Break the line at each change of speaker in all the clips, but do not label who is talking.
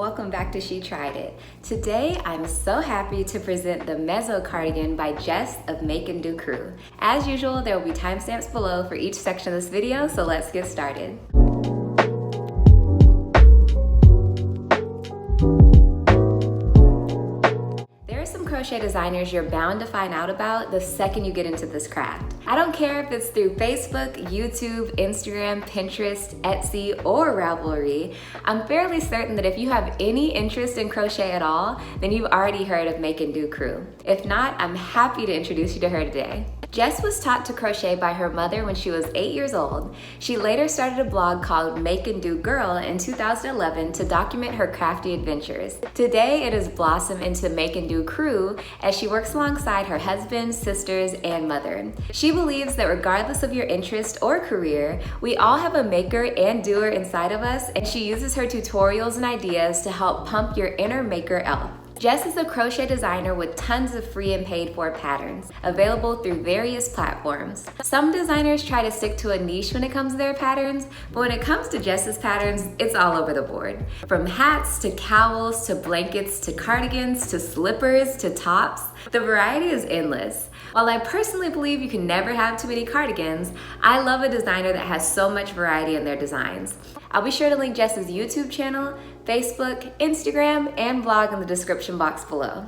welcome back to She Tried It. Today I'm so happy to present the Mezzo cardigan by Jess of Make and Do Crew. As usual, there will be timestamps below for each section of this video, so let's get started. Crochet designers you're bound to find out about the second you get into this craft. I don't care if it's through Facebook, YouTube, Instagram, Pinterest, Etsy, or Ravelry. I'm fairly certain that if you have any interest in crochet at all, then you've already heard of Make and Do Crew. If not, I'm happy to introduce you to her today. Jess was taught to crochet by her mother when she was 8 years old. She later started a blog called Make and Do Girl in 2011 to document her crafty adventures. Today, it has blossomed into Make and Do Crew as she works alongside her husband, sisters, and mother. She believes that regardless of your interest or career, we all have a maker and doer inside of us, and she uses her tutorials and ideas to help pump your inner maker elf. Jess is a crochet designer with tons of free and paid for patterns, available through various platforms. Some designers try to stick to a niche when it comes to their patterns, but when it comes to Jess's patterns, it's all over the board. From hats to cowls to blankets to cardigans to slippers to tops, the variety is endless. While I personally believe you can never have too many cardigans, I love a designer that has so much variety in their designs. I'll be sure to link Jess's YouTube channel, Facebook, Instagram, and blog in the description box below.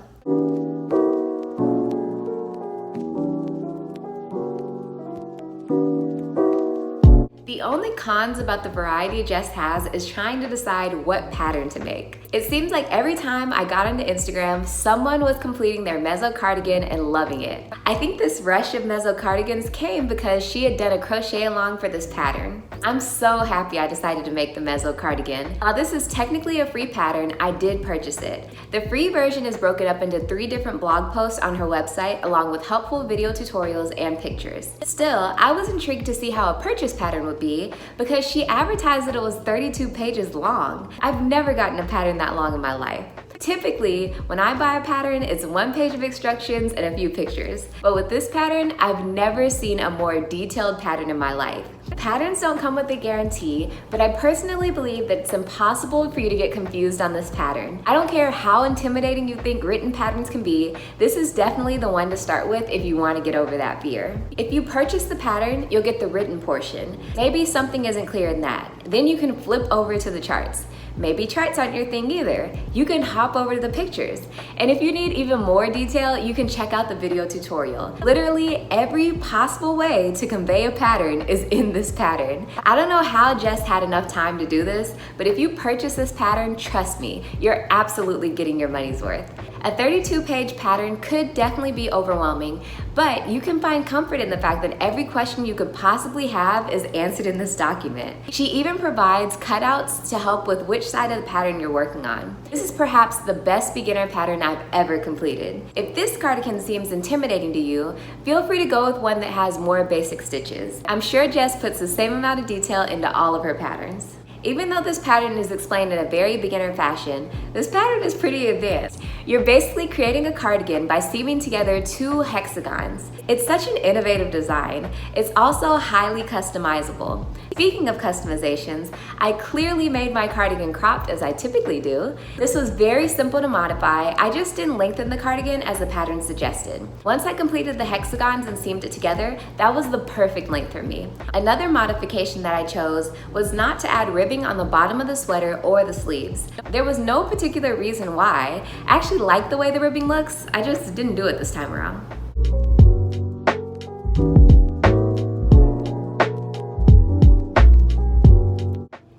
The only cons about the variety Jess has is trying to decide what pattern to make. It seems like every time I got onto Instagram, someone was completing their Mezzo cardigan and loving it. I think this rush of Mezzo cardigans came because she had done a crochet along for this pattern. I'm so happy I decided to make the Mezzo cardigan. While this is technically a free pattern, I did purchase it. The free version is broken up into 3 different blog posts on her website, along with helpful video tutorials and pictures. Still, I was intrigued to see how a purchase pattern would be because she advertised that it was 32 pages long. I've never gotten a pattern that long in my life. Typically, when I buy a pattern, it's 1 page of instructions and a few pictures. But with this pattern, I've never seen a more detailed pattern in my life. Patterns don't come with a guarantee, but I personally believe that it's impossible for you to get confused on this pattern. I don't care how intimidating you think written patterns can be, this is definitely the one to start with if you want to get over that fear. If you purchase the pattern, you'll get the written portion. Maybe something isn't clear in that. Then you can flip over to the charts. Maybe charts aren't your thing either. You can hop over to the pictures. And if you need even more detail, you can check out the video tutorial. Literally every possible way to convey a pattern is in this pattern. I don't know how Jess had enough time to do this, but if you purchase this pattern, trust me, you're absolutely getting your money's worth. A 32-page pattern could definitely be overwhelming, but you can find comfort in the fact that every question you could possibly have is answered in this document. She even provides cutouts to help with which side of the pattern you're working on. This is perhaps the best beginner pattern I've ever completed. If this cardigan seems intimidating to you, feel free to go with one that has more basic stitches. I'm sure Jess puts the same amount of detail into all of her patterns. Even though this pattern is explained in a very beginner fashion, this pattern is pretty advanced. You're basically creating a cardigan by seaming together 2 hexagons. It's such an innovative design. It's also highly customizable. Speaking of customizations, I clearly made my cardigan cropped as I typically do. This was very simple to modify. I just didn't lengthen the cardigan as the pattern suggested. Once I completed the hexagons and seamed it together, that was the perfect length for me. Another modification that I chose was not to add ribbing on the bottom of the sweater or the sleeves. There was no particular reason why. I actually like the way the ribbing looks, I just didn't do it this time around.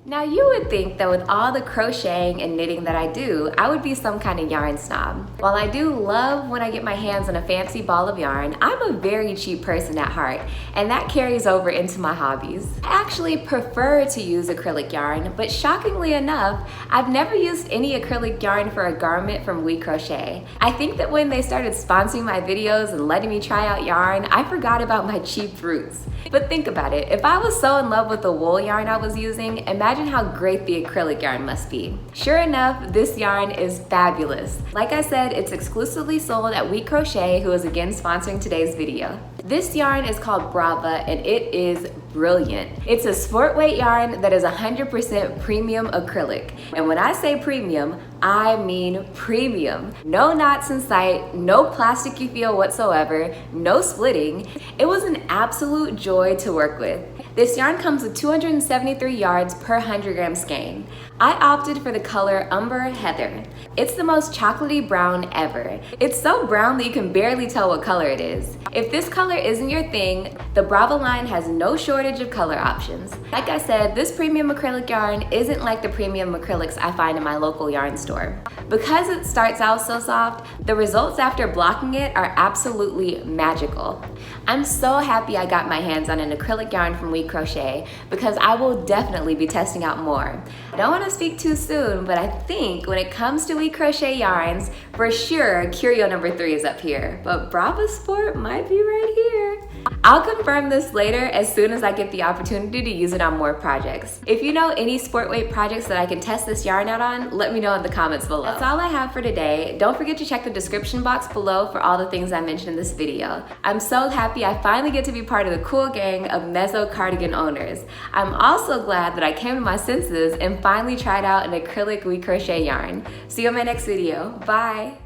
Now you would think that with all the crocheting and knitting that I do, I would be some kind of yarn snob. While I do love when I get my hands on a fancy ball of yarn, I'm a very cheap person at heart, and that carries over into my hobbies. I actually prefer to use acrylic yarn, but shockingly enough, I've never used any acrylic yarn for a garment from We Crochet. I think that when they started sponsoring my videos and letting me try out yarn, I forgot about my cheap roots. But think about it, if I was so in love with the wool yarn I was using, imagine how great the acrylic yarn must be. Sure enough, this yarn is fabulous. Like I said, it's exclusively sold at We Crochet, who is again sponsoring today's video. This yarn is called Brava, and it is brilliant. It's a sport weight yarn that is 100% premium acrylic. And when I say premium, I mean premium. No knots in sight, no plasticky feel whatsoever, no splitting. It was an absolute joy to work with. This yarn comes with 273 yards per 100 gram skein. I opted for the color Umber Heather. It's the most chocolatey brown ever. It's so brown that you can barely tell what color it is. If this color isn't your thing, the Bravo line has no shortage of color options. Like I said, this premium acrylic yarn isn't like the premium acrylics I find in my local yarn store. Because it starts out so soft, the results after blocking it are absolutely magical. I'm so happy I got my hands on an acrylic yarn from Crochet because I will definitely be testing out more. I don't want to speak too soon, but I think when it comes to Crochet yarns, for sure Curio number 3 is up here, but Bravo Sport might be right here. I'll confirm this later as soon as I get the opportunity to use it on more projects. If you know any sport weight projects that I can test this yarn out on, let me know in the comments below. That's all I have for today. Don't forget to check the description box below for all the things I mentioned in this video. I'm so happy I finally get to be part of the cool gang of Mezzo cardigan owners. I'm also glad that I came to my senses and finally tried out an acrylic Crochet yarn. See you in my next video. Bye!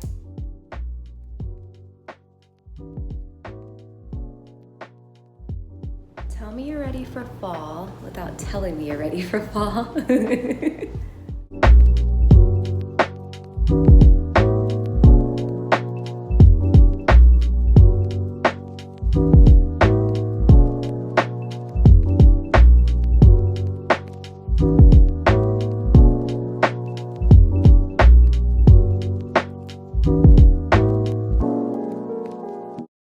Tell me you're ready for fall without telling me you're ready for fall.